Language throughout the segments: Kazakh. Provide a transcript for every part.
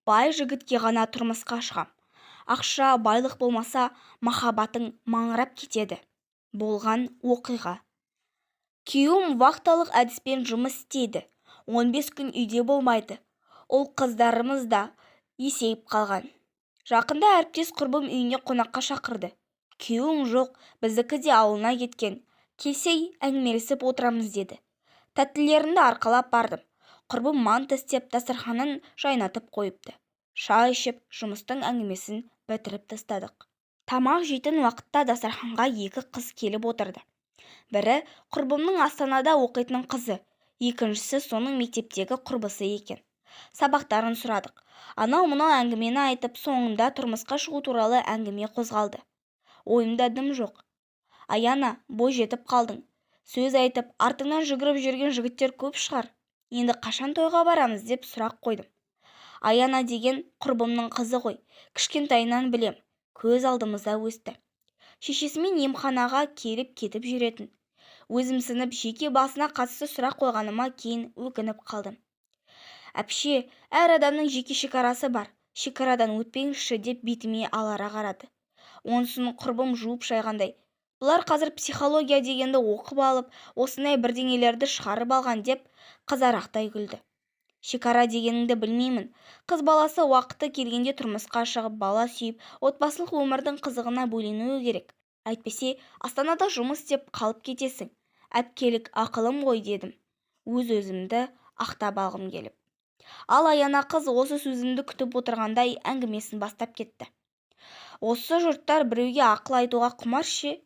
бай жігітке ғана тұрмысқа шығам. Ақша, байлық болмаса, махаббатың маңырап кетеді. Болған оқиға. Күйеуім вахталық әдіспен жұмыс істейді. 15 күн үйде болмайды. Ол қыздарымыз да есейіп қалған. Жақында әріптес құрбым үйіне қонаққа шақырды. Күйеуің жоқ, біздікі де ауылына кеткен. Келсей, әңгімелесіп отырамыз деді. Тәттілерімді арқалап бардым. Құрбым манты істеп дастарханын жайнатып қойыпты. Шай ішіп, жұмыстың әңгімесін бітіріп тастадық. Тамақ жейтін уақытта дастарханға екі қыз келіп отырды. Бірі құрбымның Астанада оқитын қызы, екіншісі соның мектептегі құрбысы екен. Сабақтарын сұрадық. Анау-мынау әңгімені айтып, соңында тұрмысқа шығу туралы әңгіме қозғалды. Ойымда дым жоқ. Аяна, бой жетіп қалдың. Сөз айтып, артыңнан жүгіріп жүрген жігіттер көп шығар. Енді қашан тойға барамыз деп сұрақ қойдым. Аяна деген құрбымның қызы ғой. Кішкентайынан білем. Көз алдымызда өсті. Шешесімен емханаға келіп кетіп жүретін. Өзімсініп жеке басына қатысты сұрақ қойғаныма кейін өкініп қалдым. Әпше, әр адамның жеке шекарасы бар. Шекарадан өтпеңізші деп бетіме алара қарады. Онысын құрбым жуып шайғандай. Бұлар қазір психология дегенді оқып алып, осындай бірдеңелерді шығарып алған деп қызарақтай күлді. Шекара дегеніңді білмеймін. Қыз баласы уақыты келгенде тұрмысқа шығып, бала сүйіп, отбасылық өмірдің қызығына бөленуі керек. Әйтпесе, Астанада жұмыс істеп қалып кетесің. Әпкелік ақылым ғой дедім. Өз-өзімді ақтап алғым келіп. Ал Аяна қыз осы сөзімді күтіп отырғандай әңгімесін бастап кетті. Осы жұрттар біреуге ақыл айтуға құмар ше?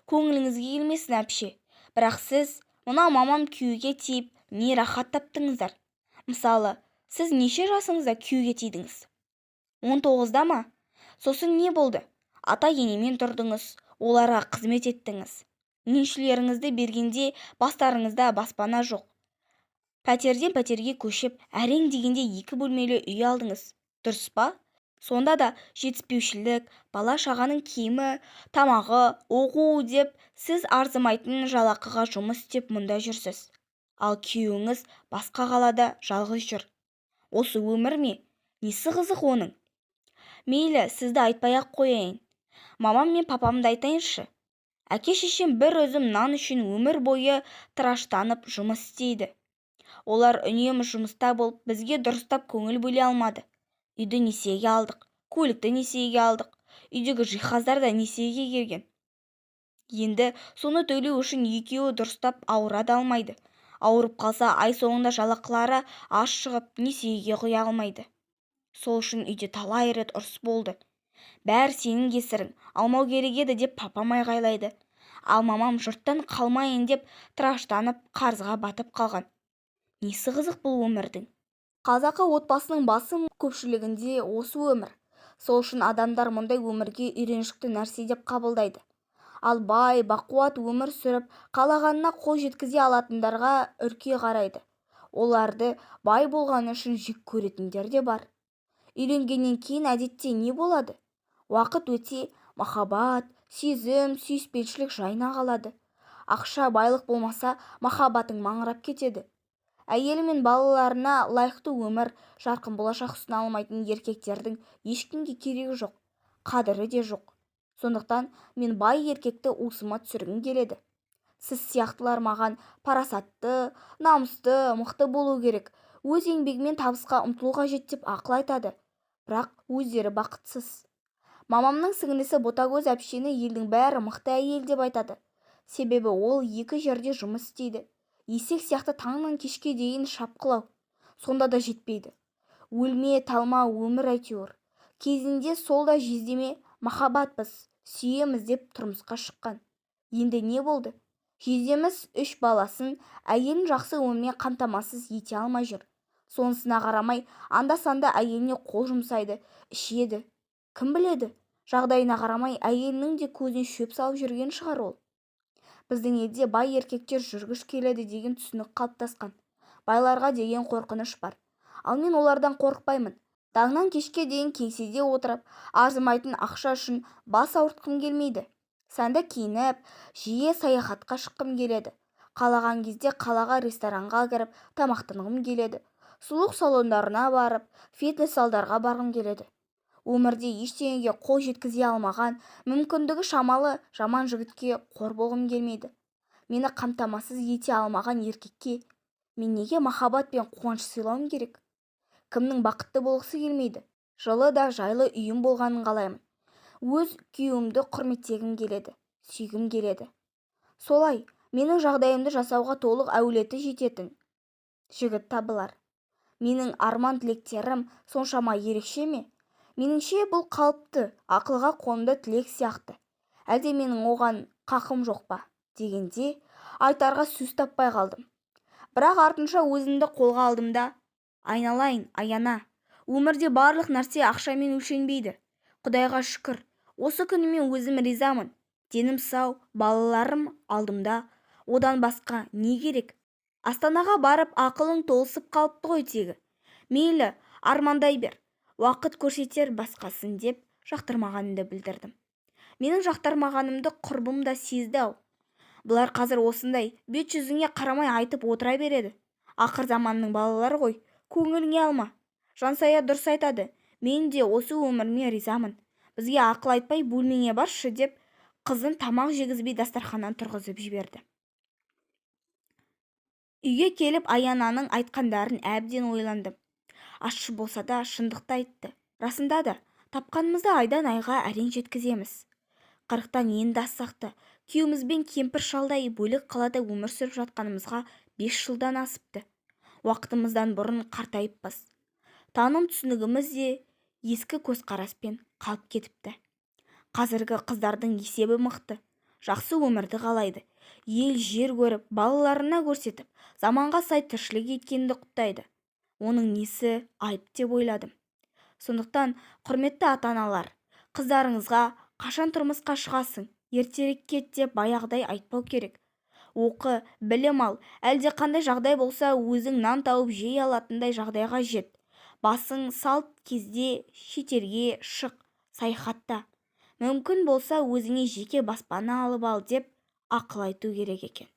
Көңіліңізге келмесін әпше. Бірақ сіз, мына мамам күйеуге тиіп, не рахат таптыңыздар? Мысалы, сіз неше жасыңызда күйеуге тидіңіз? 19-да ма? Сосын не болды? Ата-енемен тұрдыңыз, оларға қызмет еттіңіз. Еншілеріңізді бергенде бастарыңызда баспана жоқ. Пәтерден пәтерге көшіп, әрең дегенде 2 бөлмелі үй алдыңыз. Дұрыс па? Сонда да жетіспеушілік, бала-шағаның киімі, тамағы, оқуы деп сіз арзымайтын жалақыға жұмыс істеп мұнда жүрсіз. Ал күйеуіңіз басқа қалада жалғыз жүр. Осы өмір ме? Несі қызық оның? Мейлі, сізді айтпай-ақ қояйын. Мамам мен папамды айтайыншы. Әке-шешем бір өзім нан үшін өмір бойы тыраштанып жұмыс істейді. Олар үнемі жұмыста болып, бізге дұрыстап көңіл бөле алмады. Үйді несиеге алдық, көлікті несиеге алдық, үйдегі жиһаздар да несиеге келген. Енді соны төлеу үшін екеуі дұрыстап ауыра да алмайды. Ауырып қалса, ай соңында жалақылары аз шығып, несиеге құя алмайды. Сол үшін үйде талай рет ұрыс болды. Бәрі сенің кесірің, алмау керек еді деп папам айғайлайды. Ал мамам жұрттан қалмайын деп тыраштанып, қарызға батып қалған. Несі қызық бұл өмірдің? Қазақы отбасының басым көпшілігінде осы өмір. Сол үшін адамдар мұндай өмірге үйреншікті нәрсе деп қабылдайды. Ал бай, бақуат өмір сүріп, қалағанына қол жеткізе алатындарға үрке қарайды. Оларды бай болғаны үшін жек көретіндер де бар. Үйленгеннен кейін әдетте не болады? Уақыт өте, махаббат, сезім, сүйіспеншілік жайына қалады. Ақша, байлық болмаса, махаббатың маңырап кетеді. Әйелі мен балаларына лайықты өмір, жарқын болашақ ұсына алмайтын еркектердің ешкімге керегі жоқ, қадірі де жоқ. Сондықтан мен бай еркекті уысыма түсіргім келеді. Сіз сияқтылар маған парасатты, намысты, мықты болу керек, өз еңбегімен табысқа ұмтылу қажет деп ақыл айтады. Бірақ өздері бақытсыз. Мамамның сіңлісі Ботагөз әпшені елдің бәрі мықты әйел деп айтады. Себебі ол екі жерде жұмыс істейді. Есек сияқты таңнан кешке дейін шапқылау. Сонда да жетпейді. Өлме, талма өмір әйтеуір. Кезінде сол да жездеме махаббатпыз, сүйеміз деп тұрмысқа шыққан. Енді не болды? Жездеміз 3 баласын, әйелін жақсы өмірмен қамтамасыз ете алмай жүр. Сонысына қарамай, анда-санда әйеліне қол жұмсайды, ішеді. Кім біледі? Жағдайына қарамай, әйелінің де көзіне шөп салып жүрген шығар ол. Біздің елде бай еркектер жүргіш келеді деген түсінік қалыптасқан. Байларға деген қорқыныш бар. Ал мен олардан қорықпаймын. Таңнан кешке дейін кеңседе отырып, арзымайтын ақша үшін бас ауыртқым келмейді. Сәнді киініп, жиі саяхатқа шыққым келеді. Қалаған кезде қалаға ресторанға кіріп, тамақтанғым келеді. сұлулық салондарына барып, фитнес-залдарға барғым келеді. Өмірде ештеңеге қол жеткізе алмаған, мүмкіндігі шамалы жаман жігітке қор болғым келмейді. Мені қамтамасыз ете алмаған еркекке мен неге махаббат пен қуаныш сыйлауым керек? Кімнің бақытты болғысы келмейді? Жылы да жайлы үйім болғанын қалаймын. Өз күйеуімді құрметтегім келеді, сүйгім келеді. Солай, менің жағдайымды жасауға толық әулеті жететін жігіт табылар. Менің арман тілектерім соншама ерекше ме? Меніңше бұл қалыпты, ақылға қонымды тілек сияқты. Әлде менің оған қақым жоқ па? Дегенде айтарға сөз таппай қалдым. Бірақ артынша өзімді қолға алдым да, айналайын, Аяна. Өмірде барлық нәрсе ақшамен өлшенбейді. Құдайға шүкір, осы күніме өзім ризамын. Денім сау, балаларым алдымда. Одан басқа не керек? Астанаға барып ақылың толысып қалыпты ғой тегі. Мейлі, армандай бер. Уақыт көрсетер басқасын деп жақтырмағанымды білдірдім. Менің жақтырмағанымды құрбым да сезді-ау. Бұлар қазір осындай бет-жүзіңе қарамай айтып отыра береді. Ақыр заманның балалары ғой, көңіліңе алма. Жансая дұрыс айтады. Мен де осы өміріме ризамын. Бізге ақыл айтпай бөлмеңе баршы деп қызын тамақ жегізбей дастарханнан тұрғызып жіберді. Үйге келіп Аянаның айтқандарын әбден ойландым. Ащы болса да шындықты айтты. Расында да, тапқанымызды айдан айға әрең жеткіземіз. 40-тан енді ассақты, күйеуімізбен кемпір шалдай бөлек қалада өмір сүріп жатқанымызға 5 жылдан асыпты. Уақытымыздан бұрын қартайыппыз. Таным түсінігіміз де ескі көзқараспен қалып кетіпті. Қазіргі қыздардың есебі мықты, жақсы өмірді қалайды. Ел жер көріп, балаларына көрсетіп, заманға сай тіршілік еткенді құптайды. Оның несі айып деп ойладым. Сондықтан, құрметті ата-аналар, қыздарыңызға қашан тұрмысқа шығасың, ертерек кет деп баяғыдай айтпау керек. Оқы, білім ал, әлде қандай жағдай болса өзің нан тауып жей алатындай жағдайға жет. Басың салт кезде шетелге шық, саяхатта. Мүмкін болса өзіңе жеке баспана алып ал деп ақыл айту керек екен.